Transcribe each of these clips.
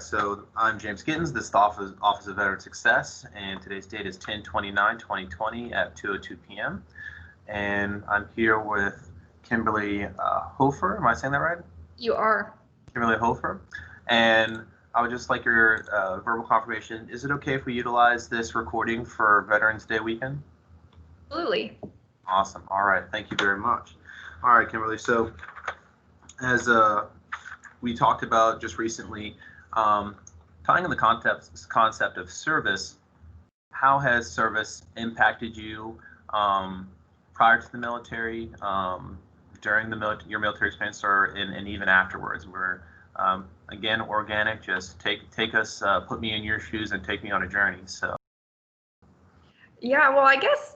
So I'm James Gittens, this is the Office of Veteran Success, and today's date is 10/29/2020 at 2:02 p.m. And I'm here with Kimberly Hoefer. Am I saying that right? You are. Kimberly Hoefer. And I would just like your verbal confirmation. Is it okay if we utilize this recording for Veterans Day weekend? Absolutely. Awesome. All right. Thank you very much. All right, Kimberly. So as we talked about just recently, tying in the concept of service, how has service impacted you prior to the military, during your military experience, and even afterwards? We're again organic. Just take us, put me in your shoes and take me on a journey. So. Yeah, well, I guess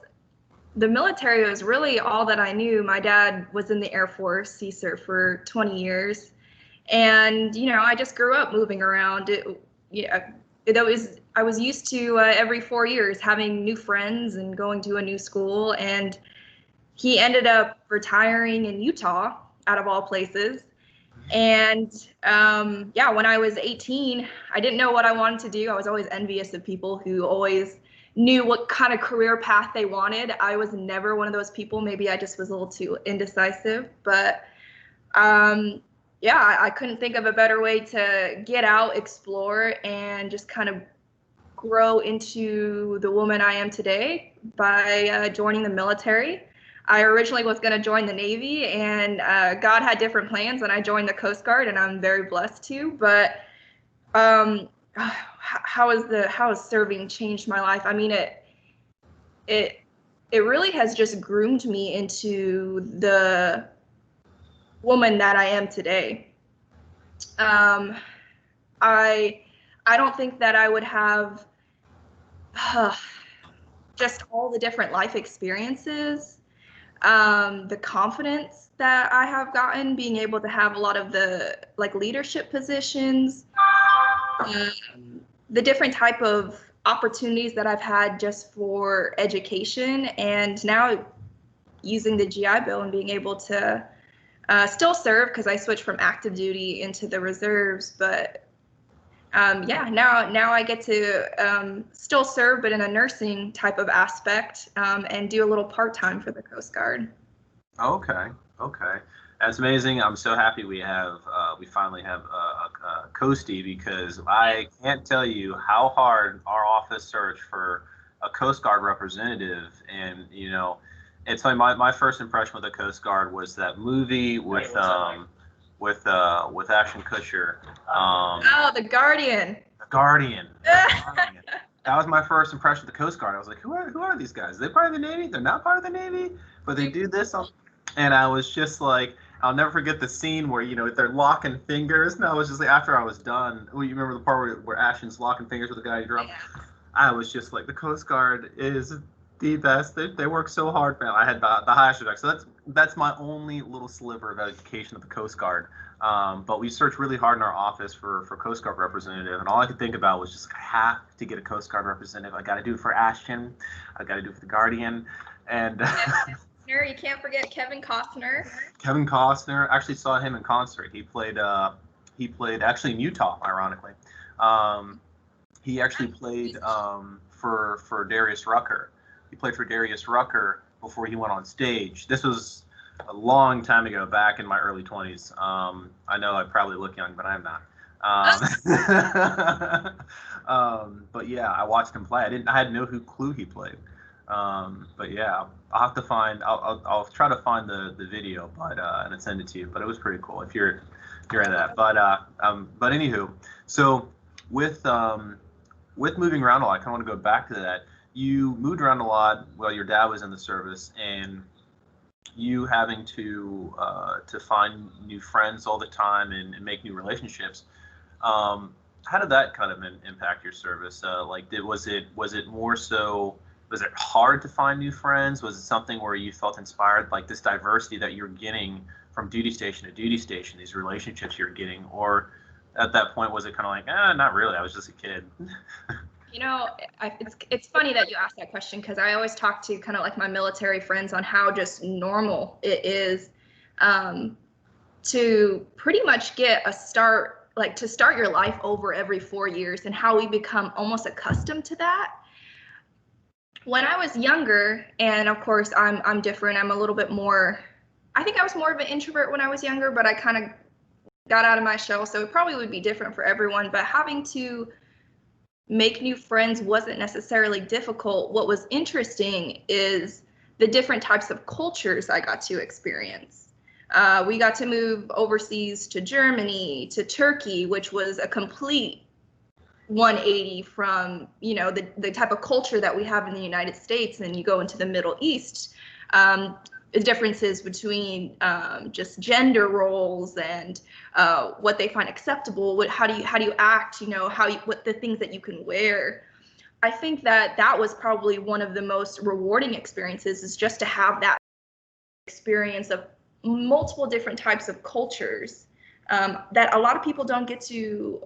the military was really all that I knew. My dad was in the Air Force. He served for 20 years. And, I just grew up moving around. I was used to every 4 years having new friends and going to a new school. And he ended up retiring in Utah, out of all places. And when I was 18, I didn't know what I wanted to do. I was always envious of people who always knew what kind of career path they wanted. I was never one of those people. Maybe I just was a little too indecisive, but I couldn't think of a better way to get out, explore, and just kind of grow into the woman I am today by joining the military. I originally was going to join the Navy, and God had different plans, and I joined the Coast Guard, and I'm very blessed to. But how has serving changed my life? I mean, it really has just groomed me into the woman that I am today. I don't think that I would have just all the different life experiences, the confidence that I have gotten, being able to have a lot of the leadership positions, the different type of opportunities that I've had just for education, and now using the GI Bill and being able to still serve, because I switched from active duty into the reserves, but now I get to still serve, but in a nursing type of aspect, and do a little part-time for the Coast Guard. Okay. That's amazing. I'm so happy we finally have a Coastie, because I can't tell you how hard our office searched for a Coast Guard representative. And it's funny, my first impression with the Coast Guard was that movie with Ashton Kutcher. The Guardian. The Guardian. That was my first impression of the Coast Guard. I was like, who are these guys? Are they part of the Navy? They're not part of the Navy, but they do this. And I was just like, I'll never forget the scene where they're locking fingers. And I was just like, after I was done, you remember the part where Ashton's locking fingers with the guy he dropped? Yeah. I was just like, the Coast Guard is the best. They work so hard, man. I had the highest respect. So that's my only little sliver of education of the Coast Guard. But we searched really hard in our office for Coast Guard representative, and all I could think about was just, I have to get a Coast Guard representative. I got to do it for Ashton. I got to do it for the Guardian, and you can't forget Kevin Costner. Kevin Costner. Actually saw him in concert. He played actually in Utah, ironically. He actually played for Darius Rucker. He played for Darius Rucker before he went on stage. This was a long time ago, back in my early 20s. I know I probably look young, but I'm not. But yeah, I watched him play. I had no clue he played. But yeah, I'll have to find. I'll try to find the video, and send it to you. But it was pretty cool if you're into that. But anywho, so with moving around a lot, I kind of want to go back to that. You moved around a lot while your dad was in the service, and you having to find new friends all the time and make new relationships. How did that kind of impact your service? Was it more so? Was it hard to find new friends? Was it something where you felt inspired, like this diversity that you're getting from duty station to duty station, these relationships you're getting, or at that point was it kind of like, not really, I was just a kid? It's funny that you asked that question, because I always talk to kind of like my military friends on how just normal it is to pretty much get a start like to start your life over every 4 years and how we become almost accustomed to that. When I was younger, and of course I'm different, I'm a little bit more, I think I was more of an introvert when I was younger, but I kind of got out of my shell, so it probably would be different for everyone. But having to make new friends wasn't necessarily difficult. What was interesting is the different types of cultures I got to experience. We got to move overseas to Germany, to Turkey, which was a complete 180 from, you know, the type of culture that we have in the United States. And you go into the Middle East, the differences between just gender roles and what they find acceptable, how do you act, you know, what the things that you can wear. I think that was probably one of the most rewarding experiences, is just to have that experience of multiple different types of cultures that a lot of people don't get to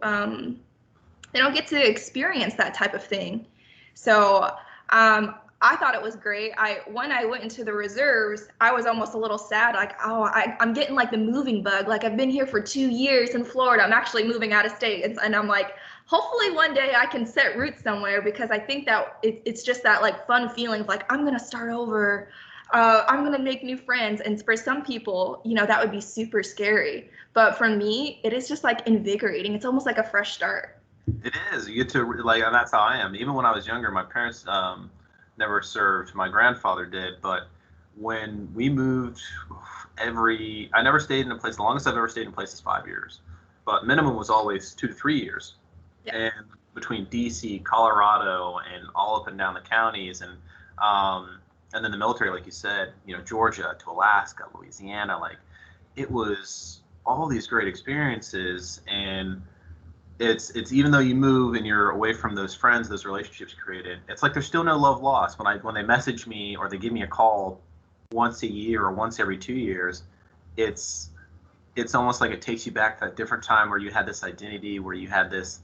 they don't get to experience that type of thing. So I thought it was great. When I went into the reserves, I was almost a little sad, like, oh, I'm getting like the moving bug. Like, I've been here for 2 years in Florida. I'm actually moving out of state. And I'm like, hopefully one day I can set roots somewhere, because I think that it's just that like fun feeling of like, I'm going to start over. I'm going to make new friends. And for some people, you know, that would be super scary. But for me, it is just like invigorating. It's almost like a fresh start. It is. You get to, like, and that's how I am. Even when I was younger, my parents never served. My grandfather did. But when we moved, I never stayed in a place. The longest I've ever stayed in a place is 5 years. But minimum was always 2 to 3 years. Yeah. And between DC, Colorado, and all up and down the counties, and then the military, like you said, you know, Georgia to Alaska, Louisiana, like, it was all these great experiences. And it's even though you move and you're away from those friends, those relationships created, it's like there's still no love lost. When they message me or they give me a call once a year or once every 2 years, it's almost like it takes you back to that different time where you had this identity, where you had this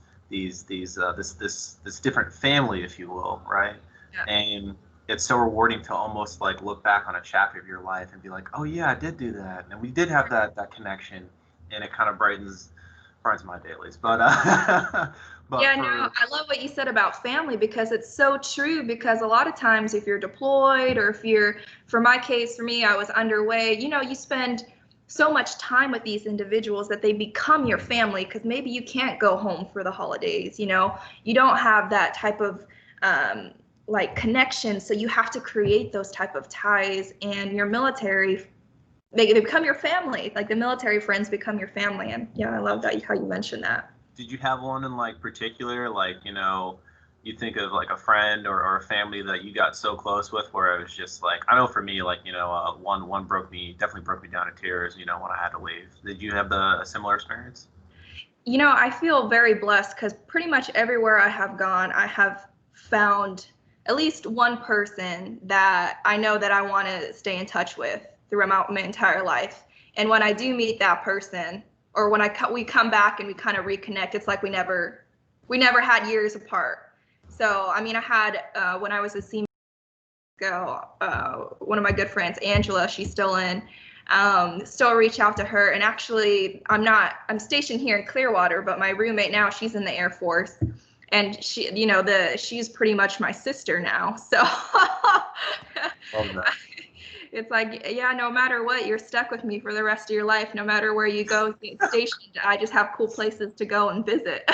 different family, if you will, right? Yeah. And it's so rewarding to almost like look back on a chapter of your life and be like, oh yeah, I did do that, and we did have that connection, and it kind of brightens my dailies. But yeah, no, I love what you said about family, because it's so true. Because a lot of times if you're deployed, or if you're, for me, I was underway, you know, you spend so much time with these individuals that they become your family, because maybe you can't go home for the holidays, you know, you don't have that type of like connection, so you have to create those type of ties. And your military, they become your family. Like, the military friends become your family. And yeah, I love that, how you mentioned that. Did you have one in like particular, like, you know, you think of like a friend or a family that you got so close with, where it was just like, I know for me, like, you know, one definitely broke me down to tears, you know, when I had to leave. Did you have a similar experience? You know, I feel very blessed, because pretty much everywhere I have gone, I have found at least one person that I know that I want to stay in touch with throughout my entire life. And when I do meet that person, or when we come back and we kind of reconnect, it's like we never had years apart. So, I mean, I had, when I was a senior, one of my good friends, Angela, she's still in, still reach out to her. And actually, I'm stationed here in Clearwater, but my roommate now, she's in the Air Force. And she, you know, she's pretty much my sister now. So it's like, yeah, no matter what, you're stuck with me for the rest of your life. No matter where you go stationed, I just have cool places to go and visit.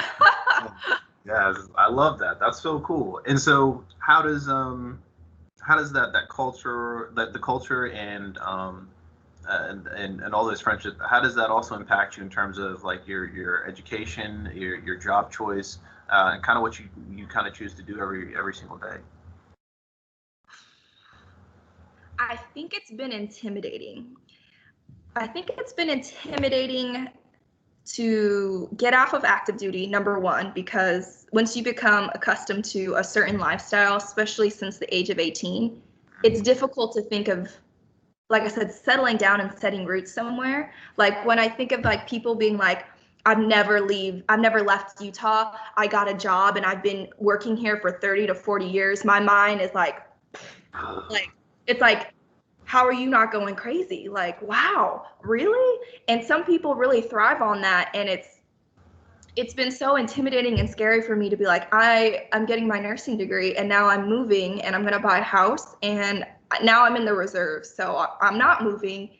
Yeah, I love that. That's so cool. And so how does that culture, the culture and all those friendships, how does that also impact you in terms of like your education, your job choice, and kind of what you kind of choose to do every single day? I think it's been intimidating. I think it's been intimidating to get off of active duty, number one, because once you become accustomed to a certain lifestyle, especially since the age of 18, it's difficult to think of, like I said, settling down and setting roots somewhere. Like, when I think of like people being like, I've never left Utah. I got a job and I've been working here for 30 to 40 years. My mind is like, it's like, how are you not going crazy? Like, wow, really? And some people really thrive on that. And it's been so intimidating and scary for me to be like, I'm getting my nursing degree and now I'm moving and I'm going to buy a house and now I'm in the reserves. So I'm not moving.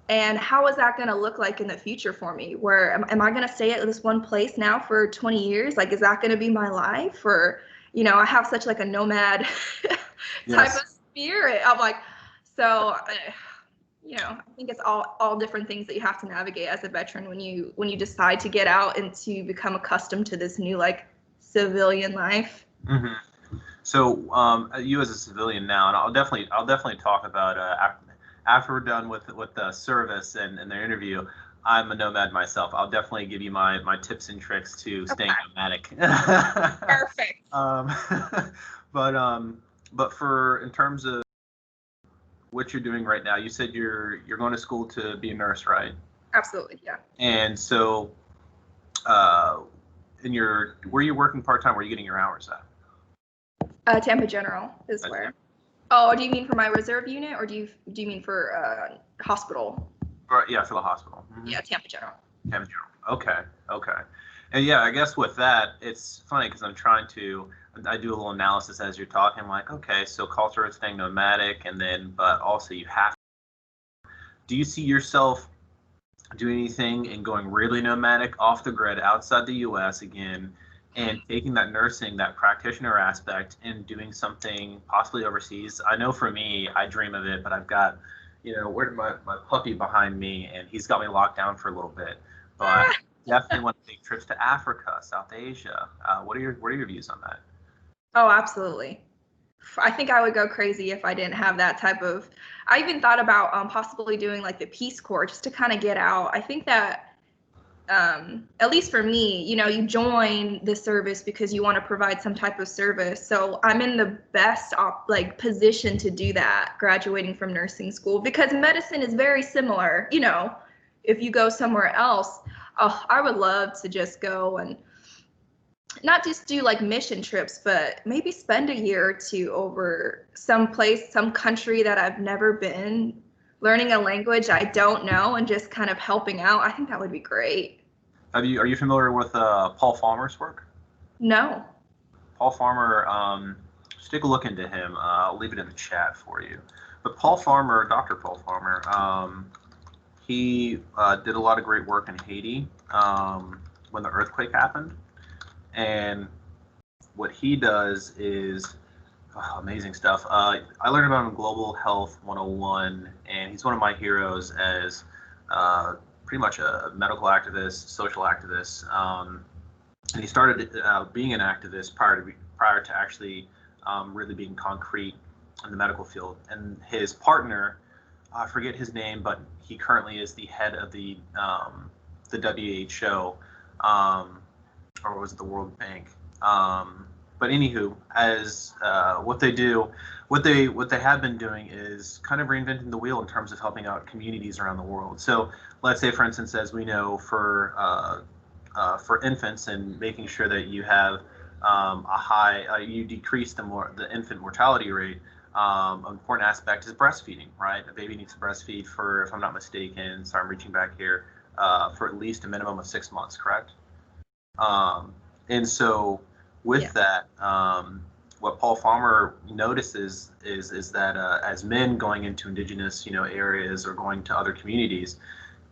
And how is that going to look like in the future for me? Where am I going to stay at this one place now for 20 years? Like, is that going to be my life? Or, I have such like a nomad type Yes. of spirit. I'm like, so I think it's all different things that you have to navigate as a veteran when you decide to get out and to become accustomed to this new like civilian life. Mm-hmm. So you as a civilian now, and I'll definitely talk about after we're done with the service and their interview. I'm a nomad myself. I'll definitely give you my tips and tricks to staying nomadic. Perfect. But for in terms of what you're doing right now, you said you're going to school to be a nurse, right? Absolutely, yeah. And so, where are you working part time? Where are you getting your hours at? Tampa General is where. Oh, do you mean for my reserve unit, or do you mean for hospital? Yeah, for the hospital. Mm-hmm. Yeah, Tampa General. Tampa General. Okay. And yeah, I guess with that, it's funny because I do a little analysis as you're talking, like, okay, so culture is staying nomadic, but also you have. Do you see yourself doing anything and going really nomadic off the grid outside the U.S. again, and taking that nursing, that practitioner aspect, and doing something possibly overseas? I know for me, I dream of it, but I've got, where my puppy behind me, and he's got me locked down for a little bit. But definitely want to take trips to Africa, South Asia. What are your views on that? Oh, absolutely. I think I would go crazy if I didn't have that type of. I even thought about possibly doing like the Peace Corps just to kind of get out. I think that at least for me, you join the service because you want to provide some type of service. So I'm in the best position to do that, graduating from nursing school, because medicine is very similar. If you go somewhere else, I would love to just go and not just do like mission trips, but maybe spend a year or two over some country that I've never been, learning a language I don't know and just kind of helping out. I think that would be great. Are you familiar with Paul Farmer's work? No. Paul Farmer, just take a look into him. I'll leave it in the chat for you. But Paul Farmer, Dr. Paul Farmer, he did a lot of great work in Haiti when the earthquake happened. And what he does is amazing stuff. I learned about him in Global Health 101, and he's one of my heroes as pretty much a medical activist, social activist. And he started being an activist prior to actually really being concrete in the medical field. And his partner, I forget his name, but he currently is the head of the WHO. Or was it the World Bank? But anywho, as what they have been doing is kind of reinventing the wheel in terms of helping out communities around the world. So let's say, for instance, as we know, for infants and making sure that you have you decrease the infant mortality rate. An important aspect is breastfeeding, right? A baby needs to breastfeed for, if I'm not mistaken, sorry, I'm reaching back here, for at least a minimum of 6 months, correct? And so with that, what Paul Farmer notices is that as men going into indigenous, areas or going to other communities,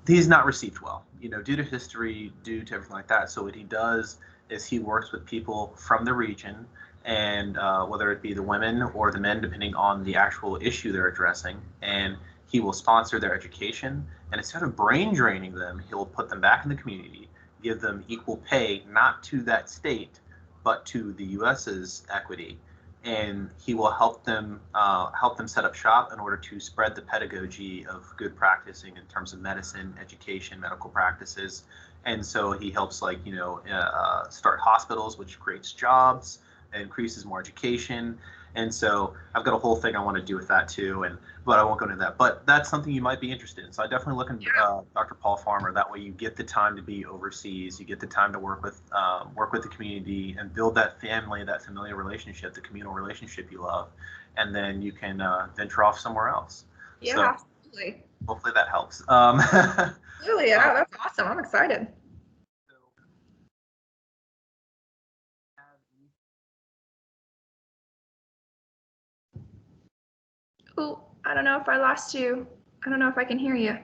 he's not received well, due to history, due to everything like that. So what he does is he works with people from the region, and whether it be the women or the men, depending on the actual issue they're addressing, and he will sponsor their education. And instead of brain draining them, he'll put them back in the community, give them equal pay, not to that state, but to the U.S.'s equity, and he will help them set up shop in order to spread the pedagogy of good practicing in terms of medicine, education, medical practices. And so he helps start hospitals, which creates jobs, increases more education. And so I've got a whole thing I want to do with that too, but I won't go into that. But that's something you might be interested in. So I definitely look into Dr. Paul Farmer. That way you get the time to be overseas, you get the time to work with the community and build that family, that familiar relationship, the communal relationship you love, and then you can venture off somewhere else. Yeah, so, absolutely. Hopefully that helps. Really, yeah, that's awesome. I'm excited. Oh, I don't know if I lost you. I don't know if I can hear you.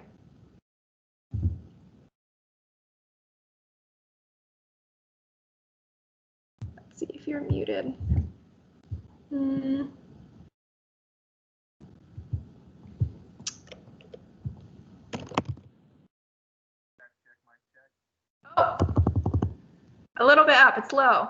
Let's see if you're muted. Oh, a little bit up. It's low.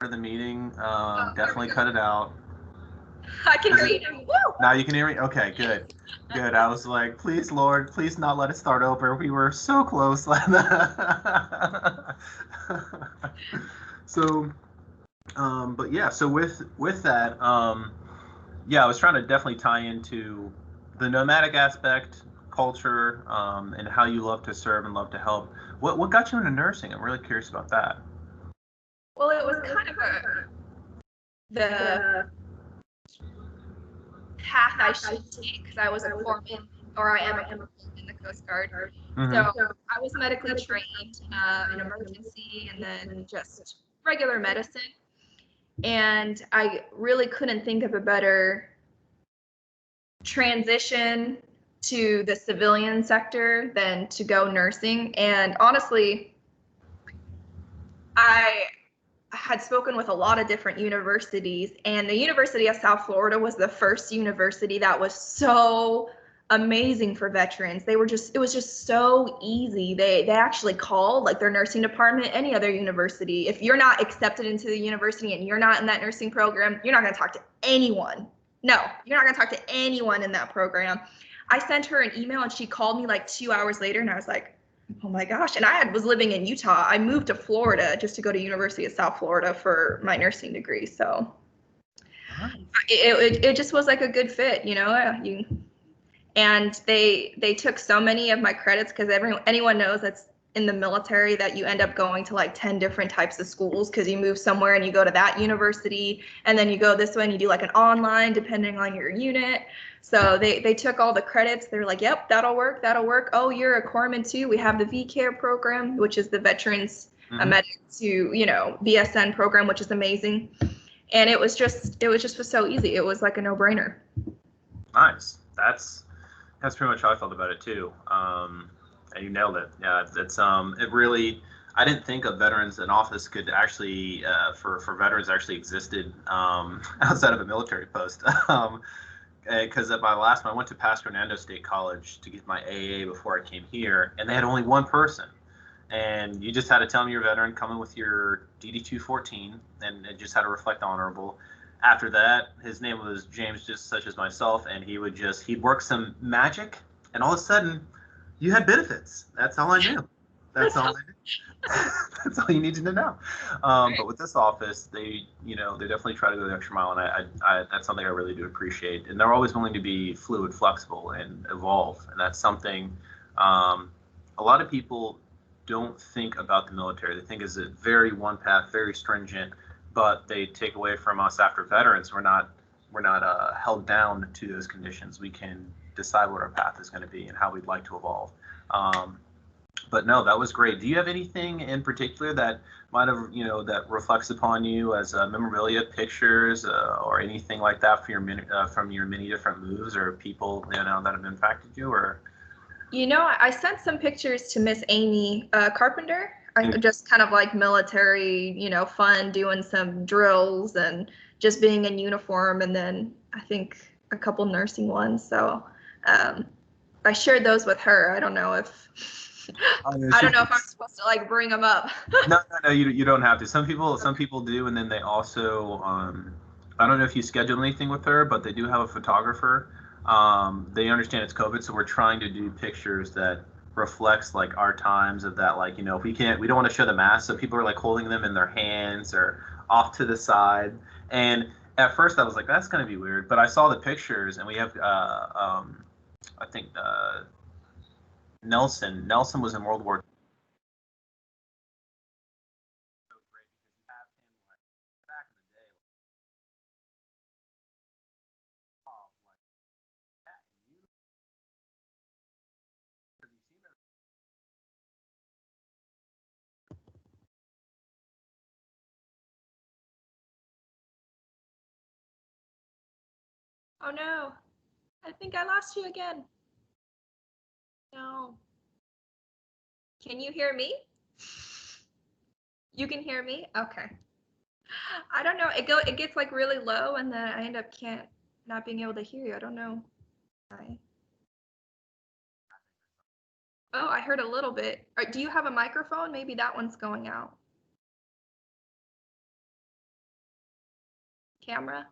Part of the meeting, definitely cut it out. I can hear you now. Woo! Now you can hear me? Okay, good. Good. I was like, please, Lord, please not let it start over. We were so close. So, but yeah, so with that, yeah, I was trying to definitely tie into the nomadic aspect, culture, and how you love to serve and love to help. What got you into nursing? I'm really curious about that. Well, it was kind of the path I should take because I was a foreman, or I am a foreman in the Coast Guard. Mm-hmm. So I was medically trained in emergency and then just regular medicine. And I really couldn't think of a better transition to the civilian sector than to go nursing. And honestly, I had spoken with a lot of different universities, and the University of South Florida was the first university that was so amazing for veterans. It was just so easy. They actually called like their nursing department. Any other university, if you're not accepted into the university and you're not in that nursing program, you're not going to talk to anyone. No, you're not going to talk to anyone in that program. I sent her an email and she called me like 2 hours later, and I was like, oh my gosh. And I was living in Utah. I moved to Florida just to go to University of South Florida for my nursing degree. So it just was like a good fit, you know. And they took so many of my credits because anyone knows that's in the military that you end up going to like 10 different types of schools because you move somewhere and you go to that university, and then you go this way and you do like an online depending on your unit. So they took all the credits. They were like, yep, that'll work. Oh, you're a corpsman too. We have the V-Care program, which is the Veterans Medic to, BSN program, which is amazing. And it was just so easy. It was like a no-brainer. Nice. That's pretty much how I felt about it too. And you nailed it. Yeah, it really. I didn't think of veterans an office could actually for veterans actually existed outside of a military post. Because at my last one, I went to Pasco Hernando State College to get my AA before I came here, and they had only one person. And you just had to tell me you're a veteran, come in with your DD-214, and it just had to reflect honorable. After that, his name was James, just such as myself, and he'd work some magic, and all of a sudden, you had benefits. That's all I knew. That's all I knew. That's all you needed to know. But with this office, they definitely try to go the extra mile, and I that's something I really do appreciate. And they're always willing to be fluid, flexible, and evolve. And that's something a lot of people don't think about the military. They think it's a very one path, very stringent, but they take away from us after veterans. We're not held down to those conditions. We can decide what our path is going to be and how we'd like to evolve. But no, that was great. Do you have anything in particular that might have, that reflects upon you as memorabilia, pictures, or anything like that from your many different moves or people, that have impacted you? Or I sent some pictures to Miss Amy Carpenter. Just kind of like military, fun, doing some drills and just being in uniform, and then I think a couple nursing ones. So I shared those with her. I don't know if I don't know if I'm supposed to like bring them up. No, you don't have to. Some people do, and then they also I don't know if you scheduled anything with her, but they do have a photographer. They understand it's COVID, so we're trying to do pictures that reflects like our times of that, like, if we don't want to show the mask, so people are like holding them in their hands or off to the side. And at first I was like, that's going to be weird, but I saw the pictures, and we have I think Nelson was in World War Oh no. I think I lost you again. No. Can you hear me? You can hear me? Okay. I don't know. It gets like really low and then I end up not being able to hear you. I don't know why. Oh, I heard a little bit. Do you have a microphone? Maybe that one's going out. Camera?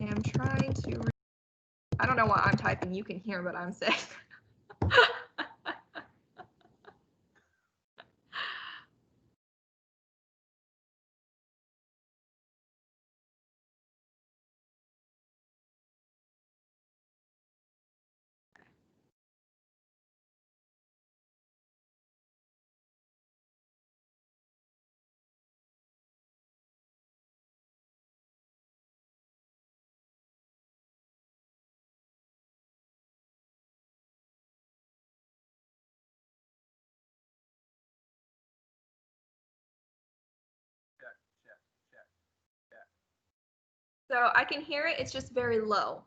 Okay, I'm trying to. I don't know what I'm typing. You can hear what I'm saying. So I can hear it. It's just very low.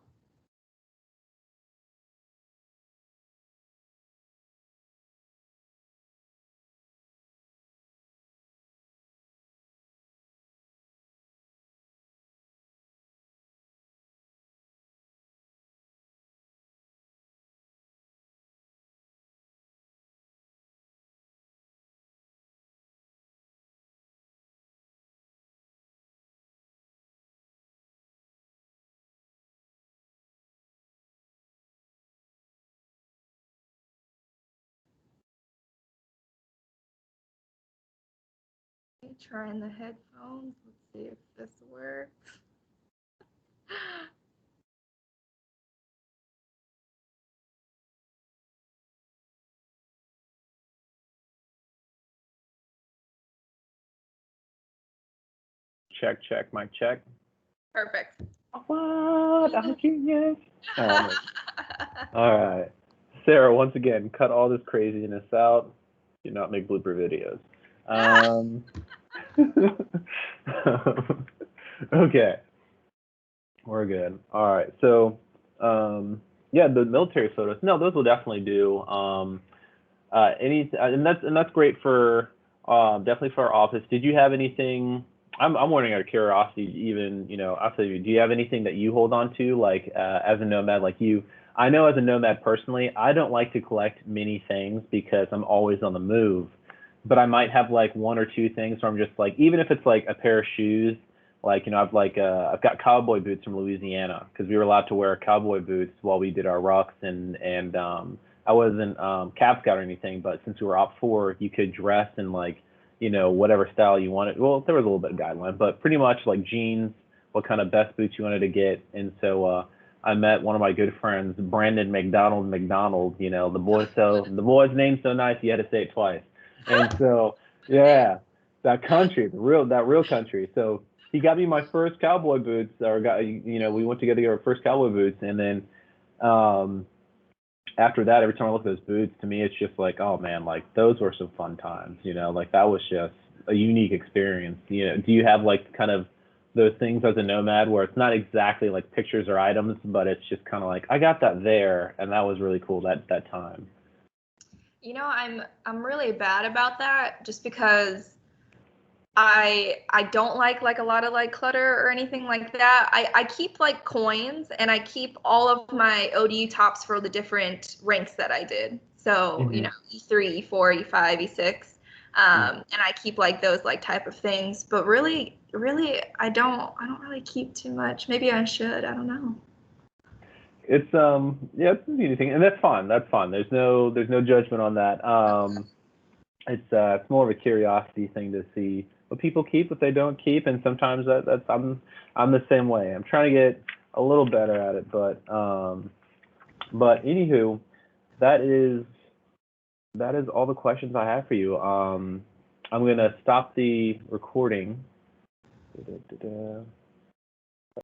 Trying the headphones. Let's see if this works. Check, check, mic check. Perfect. What? I'm a genius. All right. Sarah, once again, cut all this craziness out. Do not make blooper videos. Okay. We're good. All right. So, yeah, the military photos. No, those will definitely do. And that's great for definitely for our office. Did you have anything? I'm wondering out of curiosity, even I'll tell you. Do you have anything that you hold on to, like as a nomad, like you? I know as a nomad personally, I don't like to collect many things because I'm always on the move. But I might have like one or two things where I'm just like, even if it's like a pair of shoes, like I've got cowboy boots from Louisiana because we were allowed to wear cowboy boots while we did our rucks and I wasn't Cab Scout or anything, but since we were Op 4, you could dress in like, whatever style you wanted. Well, there was a little bit of guideline, but pretty much like jeans, what kind of best boots you wanted to get. And so I met one of my good friends, Brandon McDonald. The boy's name's so nice you had to say it twice. And so yeah, that real country. So he got me my first cowboy boots, we went together to get our first cowboy boots, and then after that, every time I look at those boots, to me, it's just like, oh man, like those were some fun times, like that was just a unique experience. Do you have like kind of those things as a nomad where it's not exactly like pictures or items, but it's just kind of like, I got that there, and that was really cool that time. I'm really bad about that just because I don't like a lot of like clutter or anything like that. I keep like coins and I keep all of my ODU tops for the different ranks that I did. So, E3, E4, E5, E6. And I keep like those like type of things. But really, I don't really keep too much. Maybe I should. I don't know. It's it's a neat thing, and that's fine. That's fine. There's no judgment on that. It's more of a curiosity thing to see what people keep, what they don't keep, and sometimes that's I'm the same way. I'm trying to get a little better at it, but anywho, that is all the questions I have for you. I'm gonna stop the recording.